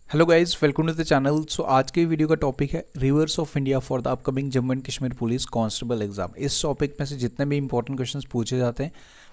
Hello guys, welcome to the channel. So आज के video का टॉपिक है rivers of India for the upcoming Jammu and Kashmir police constable exam. इस topic में से जितने भी इंपॉर्टेंट क्वेश्चंस पूछे जाते हैं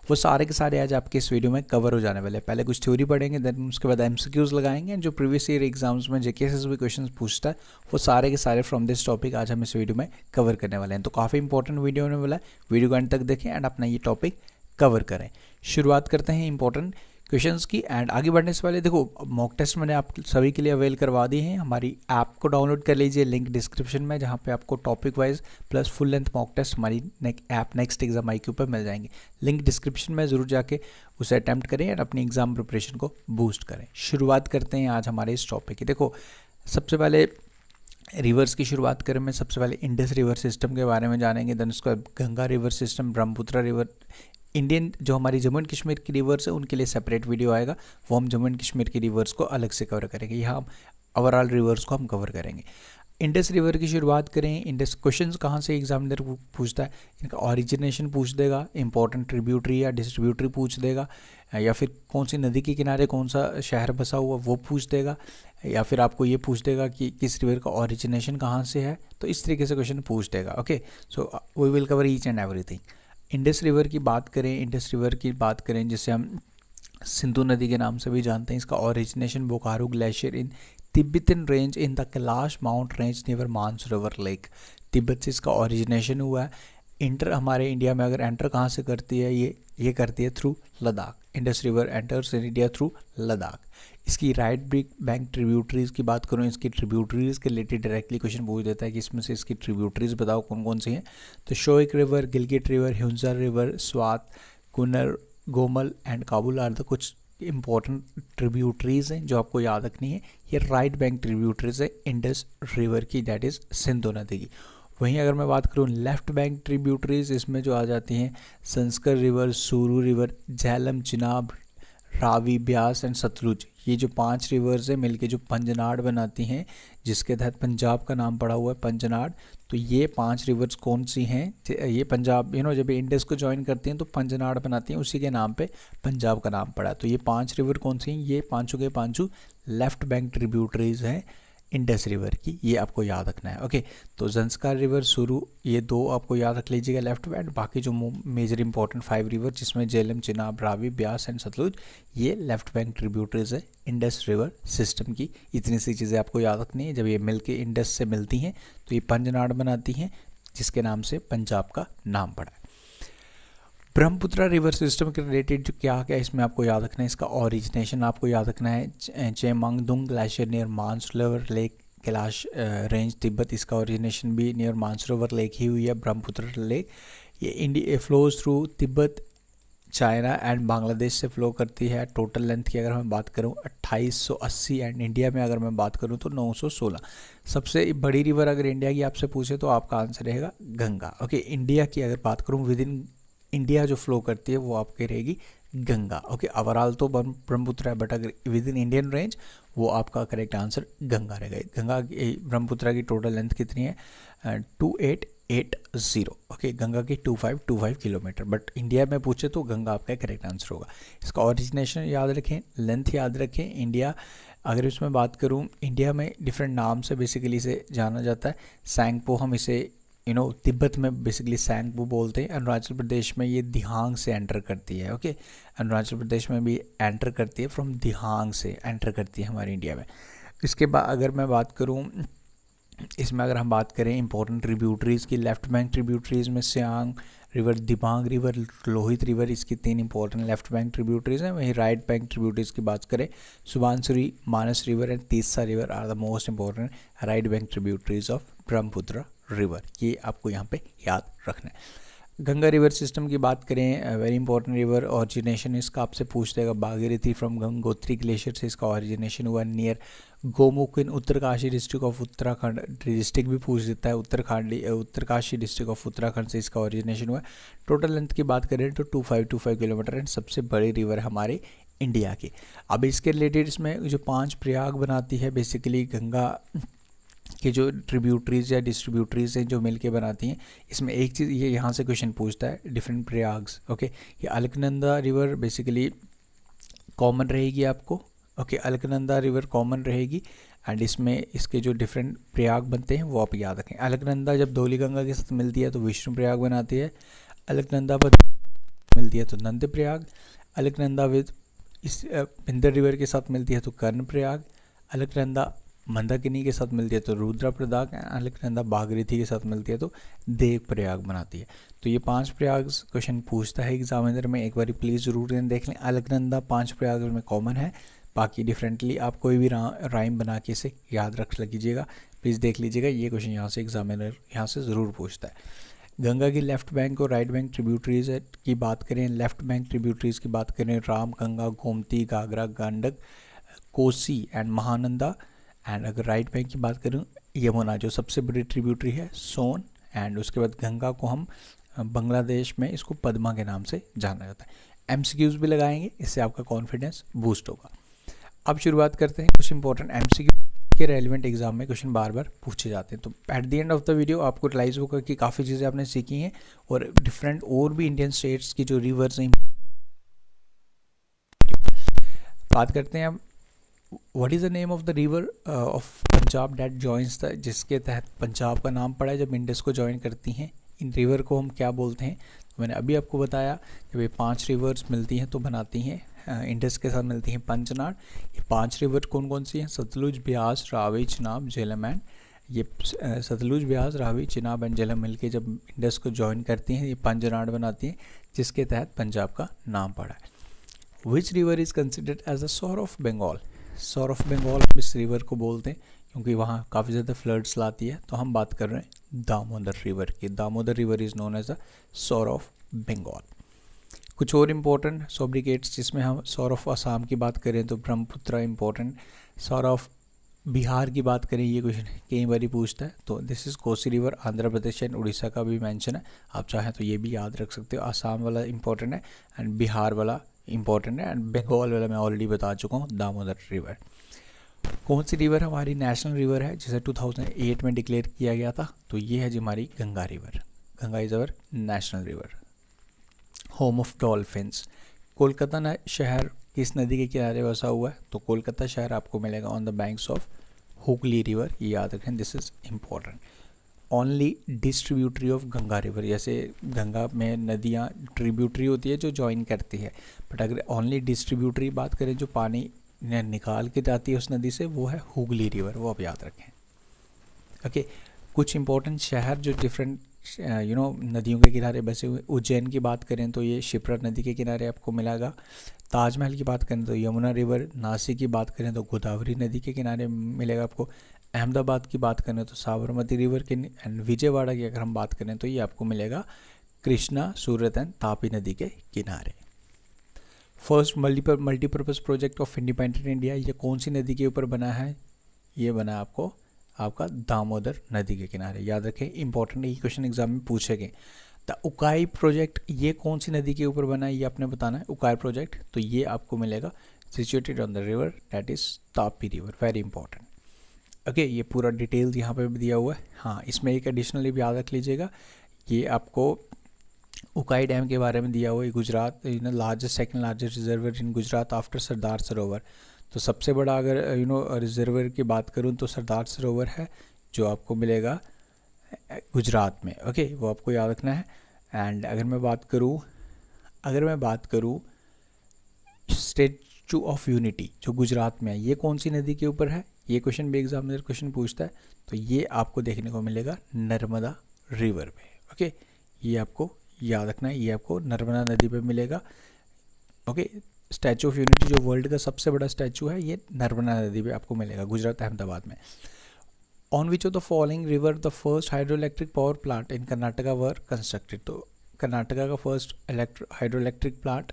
वो सारे के सारे आज आपके इस वीडियो में कवर हो जाने वाले हैं। पहले कुछ थ्योरी पढ़ेंगे, देन उसके बाद एमसीक्यूज लगाएंगे एंड जो प्रीवियस ईयर एग्जाम्स में जेके से भी क्वेश्चन पूछता है वो सारे के सारे फ्रॉम दिस टॉपिक आज हम इस वीडियो में कवर करने वाले हैं। तो काफ़ी इंपॉर्टेंट वीडियो होने वाला है, वीडियो को एंड तक देखें एंड अपना ये टॉपिक कवर करें। शुरुआत करते हैं इंपॉर्टेंट क्वेश्चंस की एंड आगे बढ़ने से पहले देखो मॉक टेस्ट मैंने आप सभी के लिए अवेल करवा दी हैं। हमारी ऐप को डाउनलोड कर लीजिए, लिंक डिस्क्रिप्शन में, जहां पे आपको topic wise plus full length mock test हमारी ऐप नेक्स्ट एग्जाम IQ पर मिल जाएंगे। लिंक डिस्क्रिप्शन में ज़रूर जाके उसे अटैम्प्ट करें और अपनी एग्जाम प्रिपरेशन को बूस्ट करें। शुरुआत करते हैं आज हमारे इस टॉपिक की। देखो सबसे पहले रिवर्स की शुरुआत करें, मैं सबसे पहले इंडस रिवर सिस्टम के बारे में जानेंगे, देन उसका Ganga river system, Brahmaputra river, Indian जो हमारी जम्मू एंड कश्मीर की रिवर्स है उनके लिए सेपरेट वीडियो आएगा, वो हम जम्मू एंड कश्मीर की रिवर्स को अलग से कवर करेंगे। यहाँ ओवरऑल रिवर्स को हम कवर करेंगे। इंडस रिवर की शुरुआत करें। इंडस क्वेश्चंस कहाँ से एग्जामिनर पूछता है, इनका ओरिजिनेशन पूछ देगा, इंपॉर्टेंट ट्रिब्यूटरी या डिस्ट्रीब्यूटरी पूछ देगा, या फिर कौन सी नदी के किनारे कौन सा शहर बसा हुआ वो पूछ देगा, या फिर आपको ये पूछ देगा कि किस रिवर का ओरिजिनेशन कहाँ से है। तो इस तरीके से क्वेश्चन पूछ देगा। Okay, so we will cover each and everything. Indus river की बात करें जिसे हम सिंधु नदी के नाम से भी जानते हैं। इसका origination Bokaro glacier in Tibetan range in the Kailash mount range near Mansarovar lake, Tibet से इसका ओरिजिनेशन हुआ है। इंटर हमारे इंडिया में अगर एंटर कहाँ से करती है, ये करती है through Ladakh. Indus river enters in India through Ladakh. इसकी राइट बैंक ट्रिब्यूटरीज की बात करूँ, इसकी ट्रिब्यूटरीज के रिलेटेड डायरेक्टली क्वेश्चन पूछ देता है कि इसमें से इसकी ट्रिब्यूटरीज बताओ कौन कौन सी हैं। तो Shyok river, Gilgit river, Hunza river, Swat, Kunar, Gomal and Kabul are the कुछ इंपॉर्टेंट ट्रिब्यूटरीज हैं जो आपको याद रखनी है। ये राइट बैंक ट्रिब्यूटरीज है इंडस रिवर की, दैट इज़ सिंधु नदी की। वहीं अगर मैं बात करूँ लेफ्ट बैंक ट्रिब्यूटरीज, इसमें जो आ जाती हैं संस्कर रिवर, सूरू रिवर, झेलम, चिनाब, रावी, ब्यास एंड सतलुज, ये जो 5 रिवर्स हैं मिलके जो पंजनाड बनाती हैं, जिसके तहत पंजाब का नाम पड़ा हुआ है पंजनाड। तो ये 5 रिवर्स कौन सी हैं, ये पंजाब जब इंडस को ज्वाइन करती हैं तो पंजनाड बनाती हैं, उसी के नाम पे पंजाब का नाम पड़ा। तो ये 5 रिवर कौन सी हैं, ये पाँचों के पाँचों लेफ्ट बैंक ट्रिब्यूटरीज हैं इंडस रिवर की, ये आपको याद रखना है। ओके, तो जंस्कार रिवर, सुरू, ये 2 आपको याद रख लीजिएगा लेफ्ट बैंक। बाकी जो मेजर इंपॉर्टेंट 5 रिवर जिसमें झेलम, चिनाब, रावी, ब्यास एंड सतलुज, ये लेफ्ट बैंक ट्रिब्यूटरीज है इंडस रिवर सिस्टम की। इतनी सी चीज़ें आपको याद रखनी है। जब ये मिलके इंडस से मिलती हैं तो ये पंजनाड बनाती हैं, जिसके नाम से पंजाब का नाम पड़ा है। ब्रह्मपुत्र रिवर सिस्टम के रिलेटेड जो क्या इसमें आपको याद रखना है, इसका ओरिजिनेशन आपको याद रखना है Chemayungdung glacier near Mansarovar lake, Kailash range, Tibet. इसका ओरिजिनेशन भी नियर मानसरोवर लेक ही हुई है, ब्रह्मपुत्र लेक। ये India flows through Tibet, China and Bangladesh से फ्लो करती है। टोटल लेंथ की अगर मैं बात करूं 2880 एंड इंडिया में अगर मैं बात करूं तो 916। सबसे बड़ी रिवर अगर इंडिया की आपसे पूछे तो आपका आंसर रहेगा गंगा। ओके, इंडिया की अगर बात करूं विद इन इंडिया जो फ्लो करती है वो आपकी रहेगी गंगा। ओके, ओवरऑल तो ब्रह्मपुत्र है, बट अगर विद इन इंडियन रेंज वो आपका करेक्ट आंसर गंगा रहेगा। गंगा ब्रह्मपुत्र की टोटल लेंथ कितनी है, 2880। ओके, गंगा की 2525 किलोमीटर, बट इंडिया में पूछे तो गंगा आपका करेक्ट आंसर होगा। इसका ओरिजिनेशन याद रखें, लेंथ याद रखें। इंडिया अगर इसमें बात करूँ, इंडिया में डिफरेंट नाम से बेसिकली इसे जाना जाता है। सैंगपो हम इसे तिब्बत में बेसिकली सैंगपो बोलते हैं। अरुणाचल प्रदेश में ये दिहांग से एंटर करती है। ओके, अरुणाचल प्रदेश में भी एंटर करती है, फ्रॉम दिहांग से एंटर करती है हमारे इंडिया में। इसके बाद अगर मैं बात करूँ, इसमें अगर हम बात करें इंपॉर्टेंट ट्रिब्यूटरीज़ की, लेफ्ट बैंक ट्रिब्यूटरीज़ में Siang river, Dibang river, Lohit river, इसकी 3 इंपॉर्टेंट लेफ्ट बैंक ट्रिब्यूटरीज़ हैं। वहीं राइट बैंक ट्रिब्यूटरीज़ की बात करें, Subansiri, Manas river and Teesta river are the most important right bank tributaries of Brahmaputra river. ये आपको यहाँ पे याद रखना है। गंगा रिवर सिस्टम की बात करें, वेरी इंपॉर्टेंट रिवर, ओरिजिनेशन इसका आपसे पूछ देगा भागीरथी फ्रॉम गंगोत्री ग्लेशियर से इसका ओरिजिनेशन हुआ near Gomukh in Uttarkashi district of Uttarakhand. District भी पूछ देता है, उत्तरकाशी डिस्ट्रिक्ट ऑफ उत्तराखंड से इसका ओरिजिनेशन हुआ। टोटल लेंथ की बात करें तो 2525 किलोमीटर एंड सबसे बड़ी रिवर हमारे इंडिया की। अब इसके रिलेटेड इसमें जो 5 प्रयाग बनाती है बेसिकली गंगा कि जो ट्रिब्यूटरीज या डिस्ट्रीब्यूटरीज हैं जो मिलके बनाती हैं, इसमें एक चीज़ ये यहाँ से क्वेश्चन पूछता है, डिफरेंट प्रयाग्स। ओके, ये अलकनंदा रिवर बेसिकली कॉमन रहेगी आपको, ओके, अलकनंदा रिवर कॉमन रहेगी एंड इसमें इसके जो डिफरेंट प्रयाग बनते हैं वो आप याद रखें। अलकनंदा जब धौलीगंगा के साथ मिलती है तो विष्णु प्रयाग बनाती है, अलकनंदा पर मिलती है तो नंद प्रयाग, अलकनंदा विद इस बिंदर रिवर के साथ मिलती है तो कर्ण प्रयाग, अलकनंदा मंदाकिनी के साथ मिलती है तो रुद्रा प्रयाग, अलकनंदा भागीरथी के साथ मिलती है तो देव प्रयाग बनाती है। तो ये 5 प्रयाग क्वेश्चन पूछता है एग्जामिनर में, एक बार प्लीज़ ज़रूर देख लें। अलकनंदा 5 प्रयाग में कॉमन है, बाकी डिफरेंटली आप कोई भी राइम बना के इसे याद रख लीजिएगा, प्लीज़ देख लीजिएगा। ये क्वेश्चन यहाँ से एग्जामिनर यहाँ से ज़रूर पूछता है। गंगा की लेफ्ट बैंक और राइट बैंक ट्रिब्यूटरीज की बात करें, लेफ्ट बैंक ट्रिब्यूटरीज की बात करें, राम, गंगा, गोमती, घाघरा, गंडक, कोसी एंड महानंदा। एंड अगर राइट बैंक की बात करूँ, यमुना जो सबसे बड़ी ट्रिब्यूटरी है, सोन। एंड उसके बाद गंगा को हम बांग्लादेश में इसको पद्मा के नाम से जाना जाता है। एमसीक्यूज भी लगाएंगे, इससे आपका कॉन्फिडेंस बूस्ट होगा। अब शुरुआत करते हैं कुछ इंपॉर्टेंट एमसीक्यू के रेलिवेंट एग्जाम में क्वेश्चन बार बार पूछे जाते हैं। तो at the end of the video आपको रियलाइज होगा कि काफ़ी चीज़ें आपने सीखी हैं और डिफरेंट और भी इंडियन स्टेट्स की जो रिवर्स हैं। बात करते हैं अब, what is the name of the river of Punjab that joins the, जिसके तहत पंजाब का नाम पड़ा है जब इंडस को ज्वाइन करती हैं। इन रिवर को हम क्या बोलते हैं? तो मैंने अभी आपको बताया जब ये 5 रिवर्स मिलती हैं तो बनाती हैं इंडस के साथ मिलती हैं पंचनाड। ये 5 रिवर कौन कौन सी हैं? सतलुज, ब्यास, रावी, चिनाब, झेलम एंड ये सतलुज, ब्यास, रावी, चिनाब एंड झेलम मिलके जब इंडस को ज्वाइन करती हैं ये पंचनाड बनाती हैं, जिसके तहत पंजाब का नाम पड़ा है। Which river is considered as a sorrow of Bengal? सोर ऑफ बंगाल इस रिवर को बोलते हैं क्योंकि वहाँ काफ़ी ज़्यादा फ्लड्स लाती है। तो हम बात कर रहे हैं दामोदर रिवर की। Damodar river is known as the sorrow of Bengal. कुछ और इम्पोर्टेंट सोब्रिकेट्स जिसमें हम सोर ऑफ आसाम की बात करें तो ब्रह्मपुत्र इम्पोर्टेंट, सोर ऑफ बिहार की बात करें ये क्वेश्चन कई बार पूछता है तो this is Kosi river. Andhra Pradesh and Orissa का भी मेंशन है, आप चाहें तो ये भी याद रख सकते हो। आसाम वाला इंपॉर्टेंट है एंड बिहार वाला इंपॉर्टेंट है एंड बंगाल वाला मैं ऑलरेडी बता चुका हूँ दामोदर रिवर। कौन सी रिवर हमारी नेशनल रिवर है जिसे 2008 में डिक्लेयर किया गया था? तो ये है जी हमारी Ganga river. Ganga is our national river. Home of dolphins, Kolkata शहर किस नदी के किनारे बसा हुआ है? तो कोलकाता शहर आपको मिलेगा on the banks of Hooghly river, ये याद रखें, this is important. Only distributary of Ganga river, जैसे गंगा में नदियाँ ट्रिब्यूटरी होती है जो ज्वाइन करती है, बट अगर ओनली डिस्ट्रीब्यूटरी बात करें जो पानी निकाल के जाती है उस नदी से, वो है हुगली रिवर, वो आप याद रखें। ओके, कुछ इंपॉर्टेंट शहर जो डिफरेंट नदियों के किनारे बसे हुए, उज्जैन की बात करें तो ये शिप्रा नदी के किनारे आपको मिलेगा। ताजमहल की बात करें तो यमुना रिवर, नासिक की बात करें तो गोदावरी नदी के किनारे मिलेगा आपको। अहमदाबाद की बात करें तो साबरमती रिवर के, एंड विजयवाड़ा की अगर हम बात करें तो ये आपको मिलेगा कृष्णा, सूरत एंड तापी नदी के किनारे। First multipurpose project of independent India ये कौन सी नदी के ऊपर बना है? ये बना है आपका दामोदर नदी के किनारे, याद रखें, इंपॉर्टेंट ये क्वेश्चन एग्जाम में पूछे गए। द उकाई प्रोजेक्ट ये कौन सी नदी के ऊपर बना है ये आपने बताना है। उकाई प्रोजेक्ट तो ये आपको मिलेगा situated on the river that is Tapi river, very important. Okay, ये पूरा डिटेल्स यहाँ पे भी दिया हुआ है। हाँ, इसमें एक एडिशनली भी याद रख लीजिएगा, ये आपको उकाई डैम के बारे में दिया हुआ है। Gujarat largest second largest reservoir in Gujarat after Sardar Sarovar. तो सबसे बड़ा अगर रिजर्वर की बात करूं तो सरदार सरोवर है जो आपको मिलेगा गुजरात में। ओके, वो आपको याद रखना है। एंड अगर मैं बात करूं स्टैचू ऑफ यूनिटी जो गुजरात में है, ये कौन सी नदी के ऊपर है? ये क्वेश्चन भी एग्जामिनर क्वेश्चन पूछता है, तो ये आपको देखने को मिलेगा नर्मदा रिवर पे। ओके, ये आपको याद रखना है, ये आपको नर्मदा नदी पे मिलेगा। ओके, स्टैचू ऑफ यूनिटी जो वर्ल्ड का सबसे बड़ा स्टैचू है ये नर्मदा नदी पे आपको मिलेगा गुजरात अहमदाबाद में। On which of the following river the first hydro electric power plant in Karnataka were constructed? तो कर्नाटका का फर्स्ट हाइड्रो इलेक्ट्रिक प्लांट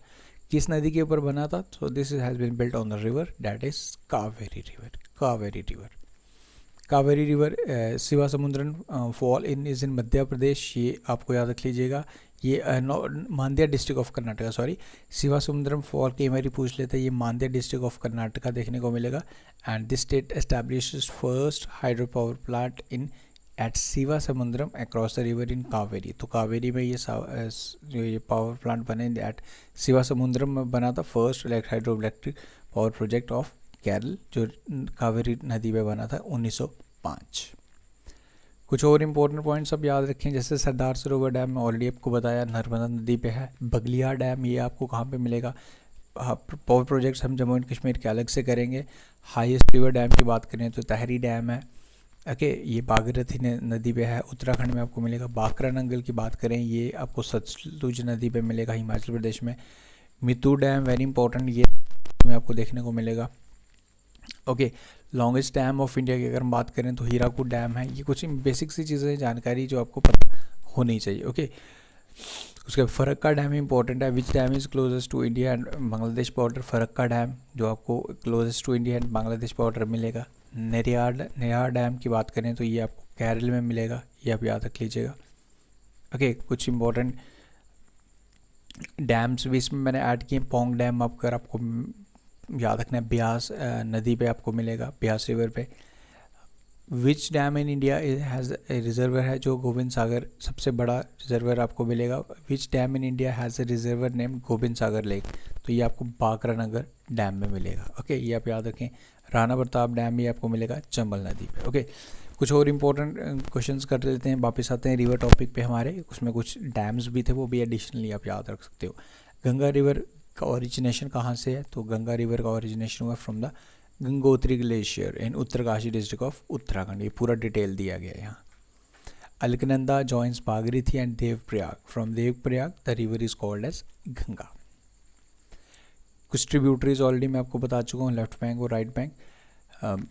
किस नदी के ऊपर बना था? तो this has been built on the river that is Kaveri river. Kaveri river Shivasamudram fall is in Madhya Pradesh, ये आपको याद रख लीजिएगा। ये Mandya district of Karnataka, sorry, Shivasamudram fall कई बार पूछ लेते हैं, ये मांड्या डिस्ट्रिक्ट ऑफ कर्नाटका देखने को मिलेगा। And this state establishes first hydro power plant in at Shiva Samudram across the river in Kaveri. तो कावेरी में ये जो ये पावर प्लांट बने एट शिवा समुद्रम में बना था first hydro electric power project of Kerala, जो कावेरी नदी पे बना था 1905। कुछ और इम्पोर्टेंट पॉइंट्स अब याद रखें, जैसे सरदार सरोवर डैम में ऑलरेडी आपको बताया नर्मदा नदी पे है। बगलियार डैम ये आपको कहाँ पे मिलेगा, पावर प्रोजेक्ट्स हम जम्मू एंड कश्मीर के अलग से करेंगे। हाईएस्ट रिवर डैम की बात करें तो तहरी डैम है, ओके, ये भागीरथी नदी पे है, उत्तराखंड में आपको मिलेगा। बाकरा नंगल की बात करें ये आपको सतलुज नदी पे मिलेगा हिमाचल प्रदेश में। मितू डैम वेरी इंपॉर्टेंट, ये में आपको देखने को मिलेगा। Okay, longest dam of India की अगर हम बात करें तो हीराकुद डैम है। ये कुछ बेसिक सी चीज़ें जानकारी जो आपको पता होनी चाहिए। ओके, उसके फरक्का डैम इंपॉर्टेंट है। Which dam is closest to India and Bangladesh border, Farakka dam जो आपको closest to India and Bangladesh border मिलेगा। नेहार डैम की बात करें तो ये आपको केरल में मिलेगा, ये आप याद रख लीजिएगा। ओके, कुछ इंपॉर्टेंट डैम्स भी इसमें मैंने ऐड किए। पोंग डैम आपको याद रखना है, ब्यास नदी पे आपको मिलेगा, ब्यास रिवर पे। Which dam in India has a reservoir है, जो गोविंद सागर सबसे बड़ा रिजर्वर आपको मिलेगा। Which dam in India has a reservoir name Gobind Sagar lake, तो ये आपको बाकरा नगर डैम में मिलेगा। ओके, ये आप याद रखें। राणा प्रताप डैम ये आपको मिलेगा चंबल नदी पे। ओके, कुछ और इम्पोर्टेंट क्वेश्चंस कर लेते हैं, वापस आते हैं रिवर टॉपिक पे हमारे। उसमें कुछ डैम्स भी थे, वो भी एडिशनली आप याद रख सकते हो। गंगा रिवर का ओरिजिनेशन कहाँ से है, तो गंगा रिवर का ओरिजिनेशन हुआ from the Gangotri glacier in Uttarkashi district of Uttarakhand, ये पूरा डिटेल दिया गया है यहाँ। Alaknanda joins Bhagirathi and Devprayag, from Devprayag the river is called as Ganga. कुछ ट्रिब्यूटरीज ऑलरेडी मैं आपको बता चुका हूँ, लेफ्ट बैंक और राइट बैंक।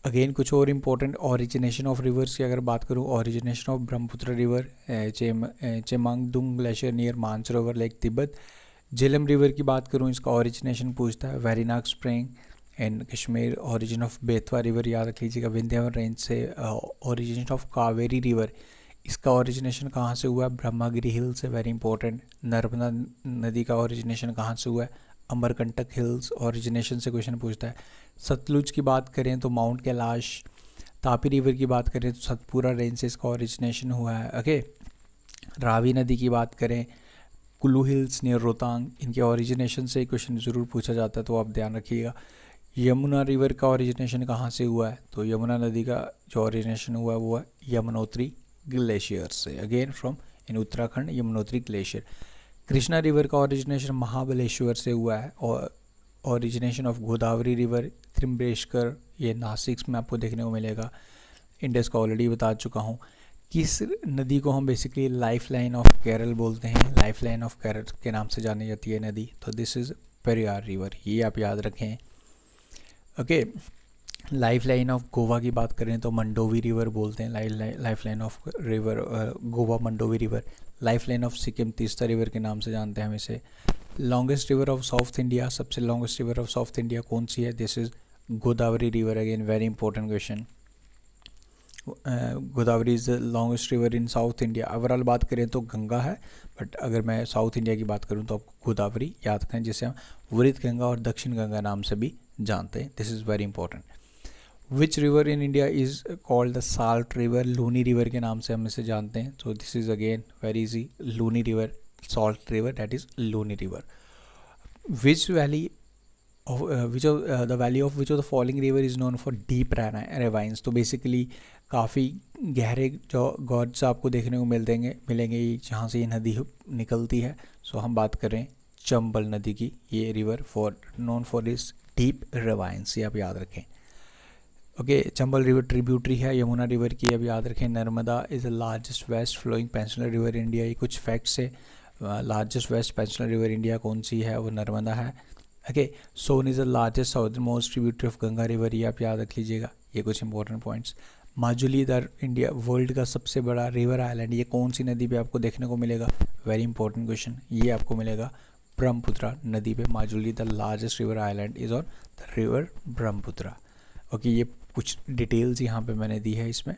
अगेन कुछ और इम्पोर्टेंट ओरिजिनेशन ऑफ रिवर्स की अगर बात करूँ, origination of Brahmaputra river Chemayungdung glacier near Mansarovar lake Tibet. Jhelum river की बात करूँ, इसका ओरिजिनेशन पूछता है Verinag spring in Kashmir. Origin of Betwa river याद रख लीजिएगा, विंध्यावन रेंज से। ओरिजिनेशन ऑफ कावेरी रिवर, इसका ओरिजिनेशन कहाँ से हुआ है, ब्रह्मागिरी हिल से, वेरी इंपॉर्टेंट। नर्मदा नदी का ओरिजिनेशन कहाँ से हुआ है, अमरकंटक हिल्स, ओरिजिनेशन से क्वेश्चन पूछता है। सतलुज की बात करें तो माउंट कैलाश। तापी रिवर की बात करें तो सतपुरा रेंज से इसका ओरिजिनेशन हुआ है। ओके, रावी नदी की बात करें, कुल्लू हिल्स नियर रोहतांग, इनके ओरिजिनेशन से क्वेश्चन ज़रूर पूछा जाता है, तो आप ध्यान रखिएगा। यमुना रिवर का ओरिजिनेशन कहाँ से हुआ है, तो यमुना नदी का जो ओरिजिनेशन हुआ है वो है यमुनोत्री ग्लेशियर से, again from in Uttarakhand Yamunotri glacier. Krishna river का ओरिजिनेशन महाबलेश्वर से हुआ है, और ओरिजिनेशन ऑफ गोदावरी रिवर त्रिम्बेश्वर, ये नासिक में आपको देखने को मिलेगा। इंडस का ऑलरेडी बता चुका हूँ। किस नदी को हम basically life line of Kerala बोलते हैं, लाइफ लाइन ऑफ केरल के नाम से जानी जाती है नदी, तो दिस इज़ पेरियार रिवर, ये आप याद रखें। Okay, life line of Goa की बात करें तो मंडोवी रिवर बोलते हैं, life line of river Goa Mandovi river. Life line of Sikkim Teesta river के नाम से जानते हैं हम इसे। Longest river of South India, सबसे longest river of South India कौन सी है, this is Godavari river, again very important question. Godavari is the longest river in South India. Overall बात करें तो गंगा है, बट अगर मैं साउथ इंडिया की बात करूं तो आपको गोदावरी याद रखें, जिसे हम वृत गंगा और दक्षिण गंगा नाम से भी जानते हैं। This is very important. Which river in India is called the salt river, Luni river के नाम से हम इसे जानते हैं, तो this is again very easy, Luni river, salt river, that is Luni river. Which valley the valley of which of the following river is known for deep ravines, तो basically काफ़ी गहरे जो गॉर्ड्स आपको देखने को मिलेंगे जहाँ से ये नदी निकलती है। सो हम बात करें चंबल नदी की, ये रिवर फॉर नोन फॉर इस डीप रेवाइंस, ये आप याद रखें। ओके, चंबल रिवर ट्रिब्यूटरी है यमुना रिवर की, अब याद रखें। Narmada is the largest west flowing peninsular river India, ये कुछ फैक्ट्स है। Largest west peninsular river India कौन सी है, वो नर्मदा है। Okay, Son is the largest southern most tributary of Ganga river, ये आप याद रख लीजिएगा, ये कुछ इंपॉर्टेंट पॉइंट्स। माजुली इधर इंडिया वर्ल्ड का सबसे बड़ा रिवर आइलैंड, ये कौन सी नदी पे आपको देखने को मिलेगा, वेरी इंपॉर्टेंट क्वेश्चन, ये आपको मिलेगा ब्रह्मपुत्र नदी पे। Majuli the largest river island is on the river Brahmaputra. Okay, ये कुछ डिटेल्स यहाँ पे मैंने दी है इसमें।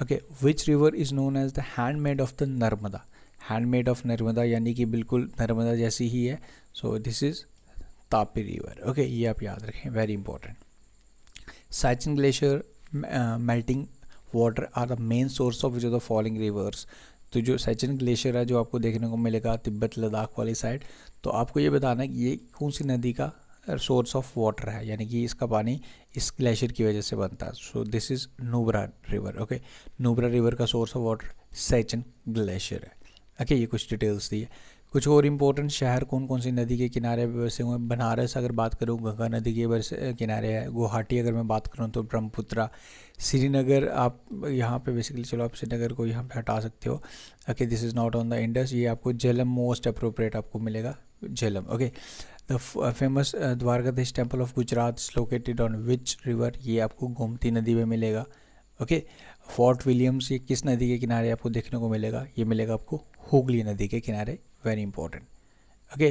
Okay, which river is known as the handmaid of the Narmada, handmaid of Narmada यानी कि बिल्कुल नर्मदा जैसी ही है, so this is Tapi river. Okay, ये आप याद रखें, very important. Siachen glacier melting water are the main source of which of the following rivers, तो जो सचिन ग्लेशियर है जो आपको देखने को मिलेगा तिब्बत लद्दाख वाली साइड, तो आपको ये बताना है कि ये कौन सी नदी का सोर्स ऑफ वाटर है, यानी कि इसका पानी इस ग्लेशियर की वजह से बनता है। So this is Nubra river. Okay, Nubra river का सोर्स ऑफ वाटर सेचन ग्लेशियर है। ओके, ये कुछ डिटेल्स दी है। कुछ और इम्पोर्टेंट शहर कौन कौन सी नदी के किनारे बसे हुए हैं? बनारस अगर बात करूँ गंगा नदी के किनारे है। गुवाहाटी अगर मैं बात करूँ तो ब्रह्मपुत्रा। श्रीनगर, आप यहाँ पे बेसिकली चलो आप श्रीनगर को यहाँ पे हटा सकते हो। Okay, this is not on the Indus. ये आपको झेलम मोस्ट अप्रोप्रिएट आपको मिलेगा, Jhelum. Okay, the famous Dwarkadhish temple of Gujarat is located on which river? ये आपको गोमती नदी में मिलेगा। ओके, फोर्ट विलियम्स ये किस नदी के किनारे आपको देखने को मिलेगा? ये मिलेगा आपको हुगली नदी के किनारे। Very important. ओके,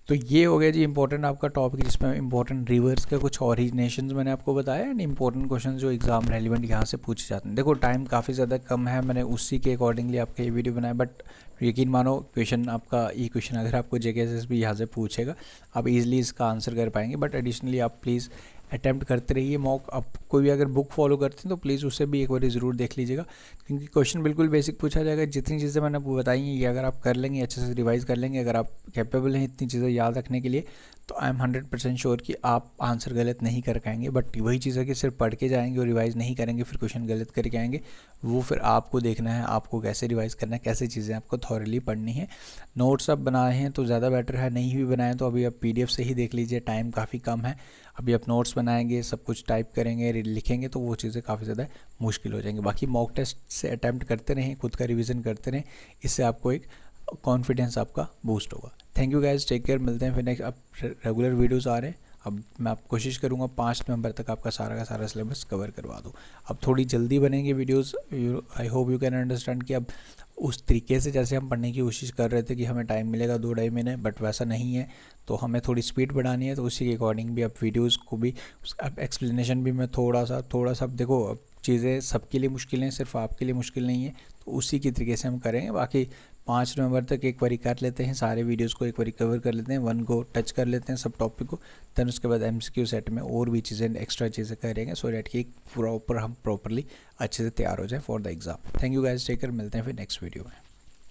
तो ये हो गया जी इंपॉर्टेंट आपका टॉपिक, जिसमें इंपॉर्टेंट रिवर्स के कुछ ओरिजिनेशंस मैंने आपको बताया एंड इंपॉर्टेंट क्वेश्चन जो एग्जाम रेलिवेंट यहाँ से पूछे जाते हैं। देखो टाइम काफ़ी ज़्यादा कम है, मैंने उसी के अकॉर्डिंगली आपका ये वीडियो बनाया, बट यकीन मानो क्वेश्चन आपका ये क्वेश्चन अगर आपको जेकेएसएस भी यहाँ से पूछेगा आप इजीली इसका आंसर कर पाएंगे। बट एडिशनली आप प्लीज़ अटैम्प्ट करते रहिए मॉक। आप कोई भी अगर बुक फॉलो करते हैं तो प्लीज़ उसे भी एक बार ज़रूर देख लीजिएगा, क्योंकि क्वेश्चन बिल्कुल बेसिक पूछा जाएगा। जितनी चीज़ें मैंने आपको बताई हैं ये अगर आप कर लेंगे, अच्छे से रिवाइज़ कर लेंगे, अगर आप कैपेबल हैं इतनी चीज़ें याद रखने के लिए, तो आई एम 100% श्योर कि आप आंसर गलत नहीं कर पाएंगे। बट वही चीज़ है कि सिर्फ पढ़ के जाएंगे और रिवाइज़ नहीं करेंगे फिर क्वेश्चन गलत करके आएंगे, वो फिर आपको देखना है आपको कैसे रिवाइज़ करना है, कैसे चीज़ें आपको थॉरली पढ़नी है। नोट्स आप बनाए हैं तो ज़्यादा बेटर है, नहीं भी बनाए तो अभी आप PDF से ही देख लीजिए, टाइम काफ़ी कम है। अभी आप नोट्स बनाएंगे, सब कुछ टाइप करेंगे, लिखेंगे तो वो चीज़ें काफ़ी ज़्यादा मुश्किल हो जाएंगी। बाकी मॉक टेस्ट से अटैम्प्ट करते रहें, खुद का रिवीजन करते रहें, इससे आपको एक कॉन्फिडेंस आपका बूस्ट होगा। Thank you guys, take care, मिलते हैं फिर नेक्स्ट। अब रेगुलर वीडियोस आ रहे हैं, अब मैं आप कोशिश करूँगा 5 नवंबर तक आपका सारा का सारा सिलेबस कवर करवा दूँ। अब थोड़ी जल्दी बनेंगे videos, I hope you can understand कि अब उस तरीके से जैसे हम पढ़ने की कोशिश कर रहे थे कि हमें टाइम मिलेगा 2-2.5 महीने, बट वैसा नहीं है, तो हमें थोड़ी स्पीड बढ़ानी है। तो उसी के अकॉर्डिंग भी अब वीडियोस को भी अब एक्सप्लेनेशन भी मैं थोड़ा सा देखो, अब चीज़ें सबके लिए मुश्किल हैं, सिर्फ आपके लिए मुश्किल नहीं है, तो उसी की तरीके से हम करेंगे। बाकी 5 नवंबर तक एक बारी कर लेते हैं, सारे वीडियोस को एक बारी कवर कर लेते हैं, वन गो टच कर लेते हैं सब टॉपिक को, देन उसके बाद MCQ सेट में और भी चीज़ें एक्स्ट्रा चीज़ें करेंगे, सो डैट कि प्रॉपर हम प्रॉपरली अच्छे से तैयार हो जाए for the exam. Thank you guys, take care, मिलते हैं फिर नेक्स्ट वीडियो में।